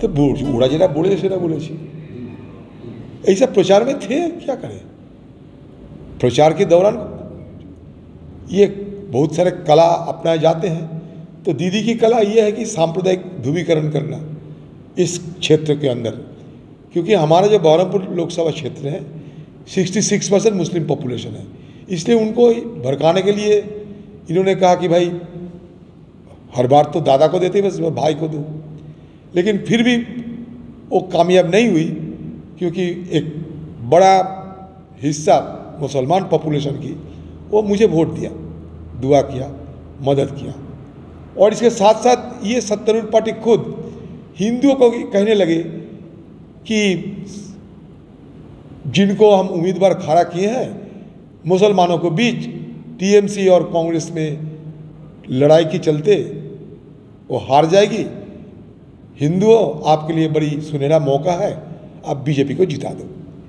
तो ওরা যেটা বলেছে সেটা বলেছি। এই सब प्रचार में थे, क्या करें। प्रचार के दौरान ये बहुत सारे कला अपनाए जाते हैं। तो दीदी की कला ये है कि सांप्रदायिक ध्रुवीकरण करना इस क्षेत्र के अंदर, क्योंकि हमारा जो बहरमपुर लोकसभा क्षेत्र है 66% मुस्लिम पॉपुलेशन है, इसलिए उनको भड़काने के लिए इन्होंने कहा कि भाई हर बार तो दादा को देते बस भाई को दो। लेकिन फिर भी वो कामयाब नहीं हुई, क्योंकि एक बड़ा हिस्सा मुसलमान पॉपुलेशन की वो मुझे वोट दिया, दुआ किया, मदद किया। और इसके साथ साथ ये सत्तारूढ़ पार्टी खुद हिंदुओं को कहने लगे कि जिनको हम उम्मीदवार खड़ा किए हैं मुसलमानों को बीच टीएमसी और कांग्रेस में लड़ाई के चलते वो हार जाएगी, हिंदुओं आपके लिए बड़ी सुनहरा मौका है, आप बीजेपी को जिता दो।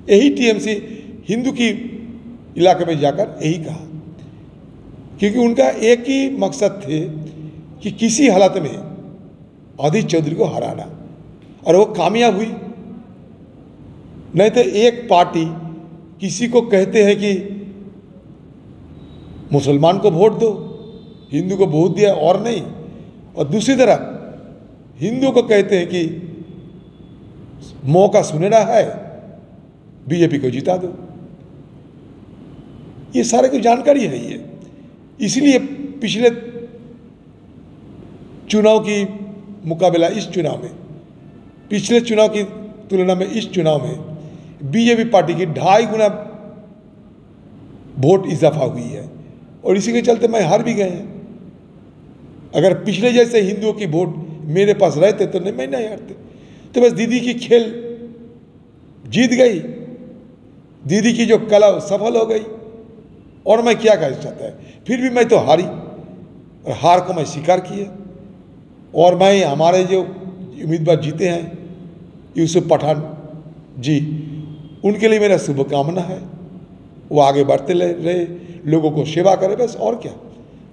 यही टीएमसी हिंदू की इलाके में जाकर यही कहा, क्योंकि उनका एक ही मकसद थे कि किसी हालत में अधीर चौधरी को हराना, और वो कामयाब हुई। नहीं तो एक पार्टी किसी को कहते हैं कि मुसलमान को वोट दो, हिंदू को वोट दिया और नहीं, और दूसरी तरफ हिंदू को कहते हैं कि मौका सुनहरा है, बीजेपी को जिता दो। ये सारे को जानकारी है ये। इसलिए पिछले चुनाव की मुकाबला इस चुनाव में, पिछले चुनाव की तुलना में इस चुनाव में बीजेपी पार्टी की 2.5 गुना वोट इजाफा हुई है, और इसी के चलते मैं हार भी गए हैं। अगर पिछले जैसे हिंदुओं की वोट मेरे पास रहते तो मैं नहीं हारते। तो बस दीदी की खेल जीत गई, दीदी की जो कला सफल हो गई, और मैं क्या कह सकता है। फिर भी मैं तो हारी, और हार को मैं स्वीकार किया। और मैं हमारे जो उम्मीदवार जीते हैं यूसुफ पठान जी, उनके लिए मेरा शुभकामना है, वो आगे बढ़ते रहे, लोगों को सेवा करे, बस। और क्या,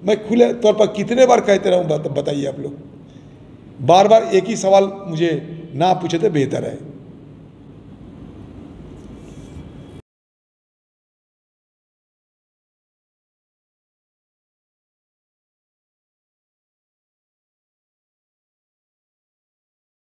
मैं खुले तौर पर कितने बार कहते रहूँ, बताइए आप लोग। बार बार एक ही सवाल मुझे ना पूछे तो बेहतर है।